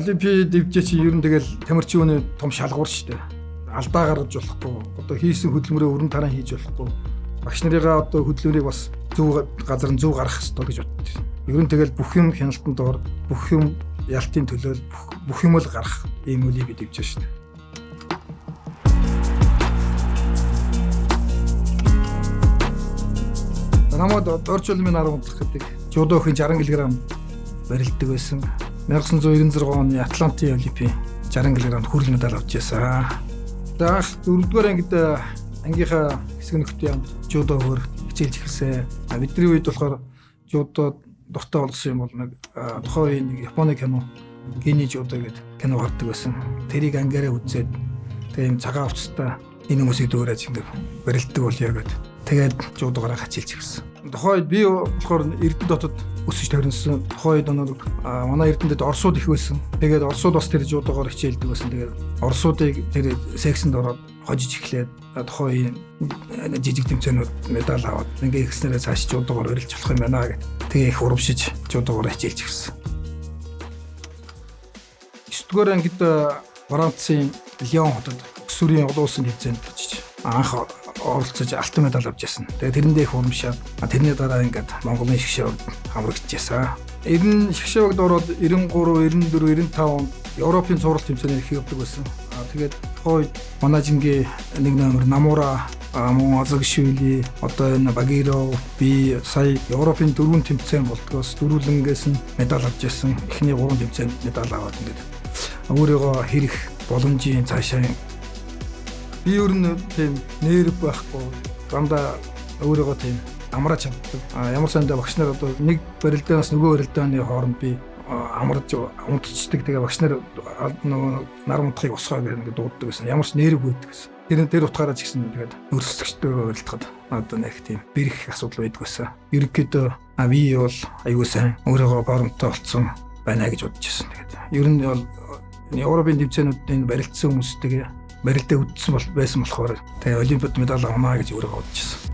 Олимпиад дэвжээ чи ер нь тэгэл тамирчин хүний том шалгуур шүү дээ. Алдаа гаргаж болохгүй. Одоо хийсэн хөдөлмөрөө өрн таран хийж болохгүй. Багш нарыгаа одоо хөдөлмөрийг бас зөв газар нь зөв гаргах хэрэгтэй гэж боддог. Ер нь тэгэл бүх юм хяналтанд дор, бүх юм ялтын төлөөл бүх юм л гарах ийм Олимпиад дэвжээ шүү дээ. Намайг орчуулмын 10 удах гэдэг жудогийн 60 кг барилддаг байсан. 1996 оны Атлантын Олимпийн 60 кг хүрэл медаль авч яасан. Даах 4-р ангид ангийнхаа хэсэг нөхдийн хамт жудо хөр хичээлж эхэлсэн. Бидний үед болохоор жудо дуртай болгосон юм бол нэг тухайн нэг Японы кино Гини жудо гэдэг кино гардаг байсан. Тэрийг ангиараа үзээд тийм цагаан хувцастай энэ хүмүүсийг дүүрэж ингэ барилддаг болъё гэдэг. Тэгээд жудоогоор хичээлж эхэлсэн. Тухайд би болохоор Эрдэнэ дотод өсөж төрсөн. Тухайд манай Эрдэнэд Оросууд их байсан. Тэгээд Оросууд бас тэр жудоогоор хичээлдэг байсан. Тэгээд Оросуудыг тэр сексэнд ороод хожиж эхлээд тухайн жижиг тэмцээнүүд медаль аваад ингээ ихснээрээ цааш жудоогоор өрөлж болох юм байна гэх. Тэгээ их урамшиж жудоогоор хичээлж эхэлсэн. 9-р ангид Францын Лион хотод өсвөрийн олон улсын тэмцээнд очиж анх оролцож алтан медаль авч яасан. Тэгээд тэрэндээ их урамшаад тэрний дараа ингээд Монголын шгшээгт хамрагдж яасан. 90 шгшээгт ороод 93, 94, 95 онд Европын цуврал тэмцээний их явдаг байсан. Тэгээд хойд манай жингээ нэг номер Намура мөн Азагшвили одоо энэ Багиров би сая Европын 4 тэмцээн болдгоос дөрвөлнгээс нь медаль авч яасан. Эхний 3 тэмцээнд медаль аваад ингээд өөрийгөө хэрэх боломжийн цаашаа би ер нь тийм нэрв байхгүй дандаа өөрийгөө тийм амраж чаддаг. Ямар сандаа багш нар одоо нэг барилдаанаас нөгөө барилдааны хооронд би амарч унтцдаг. Тэгээ багш нар нөгөө нар унтахыг усгаа гэх ингэ дууддаг гэсэн. Ямар ч нэрв өгдөг гэсэн. Тэр утгаараа ч гэсэн тэгээд өрсөлдөгчдөөрөө барилдахад одоо нэг тийм бэрх асуудал байдаг байсан. Ерөнхийдөө би бол аюу сайн өөрийгөө боромтой болцсон байна гэж бодож байсан. Тэгээд ер нь бол Европын тэмцээнүүдэд барилдсан хүмүүстэйгээ барилдаа үдсэн байсан болохоор тэгээ Олимпиад медаль авнаа гэж өөрөө бодож байсан.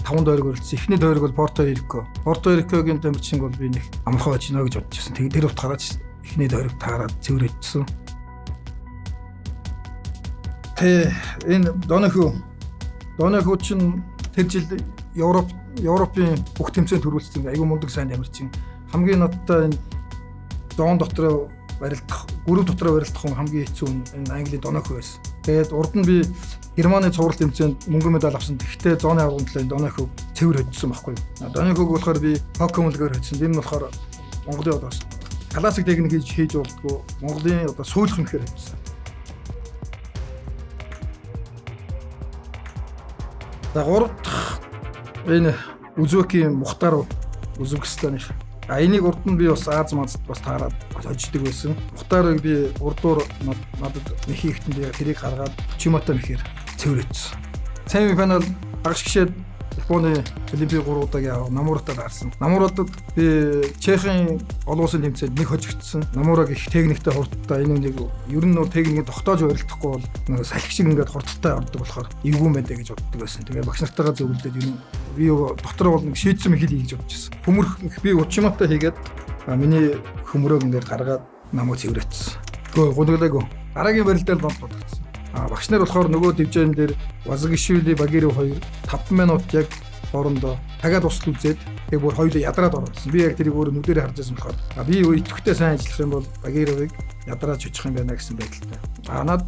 5 дойрог өрөлдсөн. Эхний дойрог бол Порто Рико. Порто Рикогийн тамирчин бол би нэг амархан очино гэж бодож байсан. Тэгээ тэр утгаараа эхний дойрог таараад цэвэрлэжсэн. Энэ Донохо чинь тэр жил Европын бүх тэмцээнд төрүүлсэн. Айгүй мундаг сайн тамирчин. Хамгийн надтай энэ зоон дотроо барилдах, гүрүү дотроо барилдах хамгийн хэцүү энэ Английн Донохо байсан. Тэгээд урд нь би Германы цуврал тэмцээнд мөнгөн медаль авсан. Гэхдээ зооны аврагын төлөө Донохог цэвэр хоцсон байхгүй юу. Донохог болохоор би хоккеймлгээр хоцсон. Энэ нь болохоор Монголын одоо классик техник хийж болдгоо Монголын одоо суулгах юм гэхээр хоцсон. За 3 дахь энэ Узбекийн Мухтар Узбекистаны энийг урд нь би бас Аз мазд бас таараад хождог байсан. Мухтарыг би урдуур надад нэхийхтэн би тэрийг гаргаад Чимото нэхэр цэвэрлэжсэн. Семифинал багш гişэд Японы Олимпийн 3 удаагийн Намуратад гарсан. Намуратад би Чехийн олон улсын тэмцээнд нэг хожигдсон. Намураг их техниктэй хурдтай энэ нэг ер нь техникийг тогтоож барилдахгүй бол нэг салхи шиг ингээд хурдтай ордог болохоор эвгүй мэдээ гэж боддог байсан. Тэгээ багш нартайгаа зөвлөдөөд ер нь би дотор бол нэг шийдсэн мэхэл хийж бодчихсон. Хөмөрх би Учимото хийгээд миний хөмрөөг ингээд гаргаад намайг цэвэрлэжсэн. Гэхдээ гуниглаагүй. Дараагийн барилдаанд бодогдсон. Багш нар болохоор нөгөө дивжин дээр Вазагишвили Багиров 2 5 минут яг хоорондоо тагаад усл үзээд тэг бүр хоёулаа ядраад орсон. Би яг тэрийг өөрөө нүдээр харж байсан болохоор би идэвхтэй сайн ажиллах юм бол Багировыг ядрааж очих юм байна гэсэн байдалтай. Над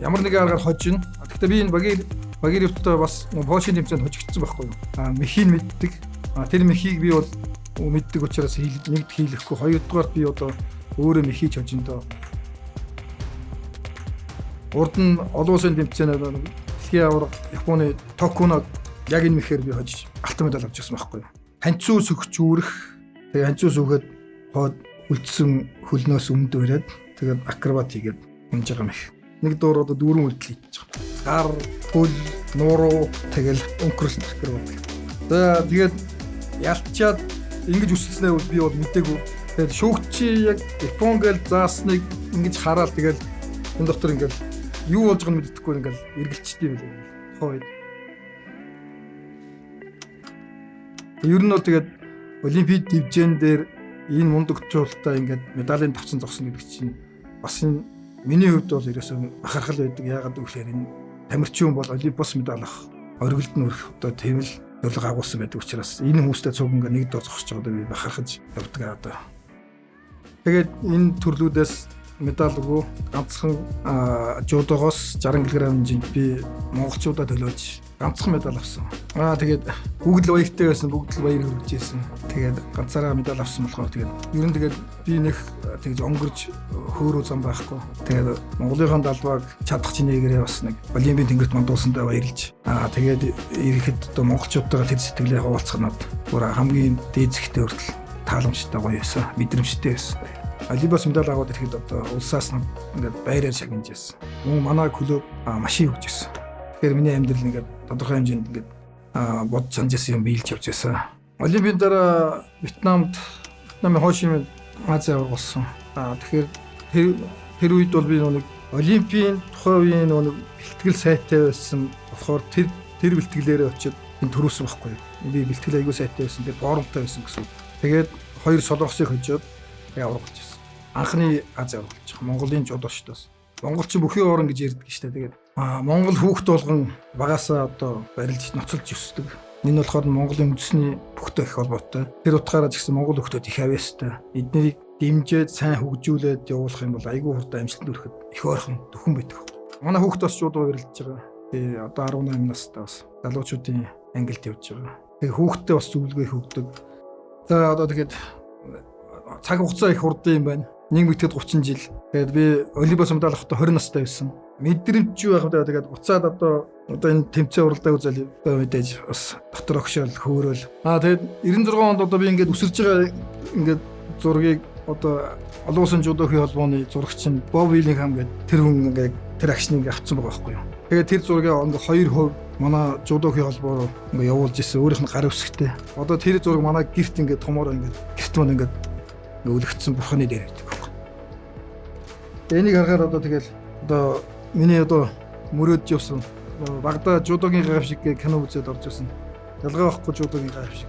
ямар нэгэн аргаар хожино. Гэхдээ би энэ Багировтой бас Польшийн тэмцээнд хожигдсон байхгүй юу. Мехийг мэддэг. Тэр мехийг би бол мэддэг учраас нэгд хийлэхгүй. Хоёрдугаар би одоо өөрөө мехийг хожиндоо урд нь олон улсын тэмцээнд дэлхийн аварга Японы Токуно яг энэ мэхээр би хожиж алтан медаль авч ирсэн байхгүй юу. Ханцуу сөхч үүрэх. Тэгээ ханцуу сөхөд хоод үлдсэн хөлнөөс өмд өрөөд тэгээд акробат хийгээд унж байгаа мэх. Нэг доор одоо дөрвөн үйлдэл хийж байгаа. Гар, хөл, нуруу тэгэл өнкрөл акробат. За тэгээд ялчаад ингэж үсэлснээ би бол мэдээгүй. Тэгээд шүүгчи яг Япон гэл заасныг ингэж хараад тэгэл энэ дотор ингээл юу болж байгааг мэддэхгүй ингээл эргэлцдэг юм байна. Хойд. Ер нь бол тэгээд Олимпиад дивжин дээр энэ мундагчуулалтаа ингээд медалийн тавцан зогсно гэдэг чинь бас энэ миний хувьд бол ерөөсөө бахархал байдаг. Яагаад гэвэл энэ тамирчин бол Олимпиос медаль авах оргилд нь өрөх одоо тийм л зорилго агуулсан байдаг учраас энэ хүмүүстэй цуг ингээ нэг дор зогсож байгаадаа би бахархаж явдаг одоо. Тэгээд энэ төрлүүдээс медаль өгөө ганцхан жудогоос 60 кг хэмжээнд би монголчуудад төлөөж ганцхан медаль авсан. Тэгээд бүгд л баяртай байсан, бүгд л баяр хүргэжсэн. Тэгээд ганцаараа медаль авсан болохоор тэгээд ер нь тэгээд би нэг тэгж онгорж хөөрөө зам байхгүй. Тэгээд Монголынхаа далбааг чадах чинээгээрээ бас нэг Олимпийн тэнгэрт мандуулсандаа баярлж. Тэгээд ирэхэд одоо монголчуудтайгаа тэр сэтгэлээ хуваалцах надад бүр хамгийн дээд зэгтээ хүртэл тааламжтай гоё байсан, мэдрэмжтэй байсан. Олимпиас медаль аваад ирэхэд одоо улсаас ингээд баяраар шагнаж байсан. Мөн манай клуб машин өгч байсан. Тэгэхээр миний амьдрал ингээд тодорхой хэмжээнд ингээд бодж санджсэн юм биелж явж байсан. Олимпийн дараа Вьетнамын Хошимын Азийн аварга болсон. Тэгэхээр тэр үед бол би нэг Олимпийн тухайн үеийн нэг бэлтгэл сайтай байсан. Болохоор тэр бэлтгэлээрээ очиод энэ төрүүлсэн байхгүй юу? Би бэлтгэл аягүй сайтай байсан. Тэр форумтай байсан гэсэн. Тэгээд хоёр солонгосыг хожоод аварга болж байсан. Анхны Азийн аварга болж байгаа. Монголын жудоочдоос. Монголчин бүхий орн гэж ярьдаг шүү дээ. Тэгээд Монгол хүүхд болгон багасаа одоо барилж ноцолж өсдөг. Энэ болохоор Монголын үндэсний бүхтэй их холбоотой. Тэр утгаараа ч гэсэн Монгол хүүхдүүд их авьяастай. Эднийг дэмжиж сайн хөгжүүлээд явуулах юм бол айгүй хурдан амжилтанд хүрэхэд их ойрхон төхөн байдаг. Манай хүүхд бас жудоо барилж байгаа. Би одоо 18 настай бас залуучуудын ангилд явж байгаа. Тэгээ хүүхдтэй бас зөвлөгөө өгдөг. За одоо тэгээд цаг хугацаа их хурдан юм байна. Нэг мэтгэд 30 жил. Тэгээд би Олимпиас медаль авахдаа 20 настай байсан. Мэдрэмж юу байхад тэгээд буцаад одоо энэ тэмцээн уралдаан үзэл мэдээж бас дотор огшоол хөөрөөл. Тэгээд 96 онд одоо би ингээд өсөрж байгаа ингээд зургийг одоо олон улсын жудогийн холбооны зурагч нь Боб Виллинgham гэдэг тэр хүн ингээд тэр агшныг авцсан байгаа байхгүй юу. Тэгээд тэр зургийг ингээд 2% манай жудогийн холбоо руу ингээд явуулж ирсэн. Өөрийнх нь гар үсгтэй. Одоо тэр зураг манай гэрт ингээд томоор ингээд гэрт маань ингээд өлөгдсөн бурханы дээр байдаг. Энийг харахаар одоо тэгэл одоо миний одоо мөрөөдж явсан багада жудогийн гайв шиг кино үзээд орж ирсэн. Ялгаа байхгүй жудогийн гайв шиг.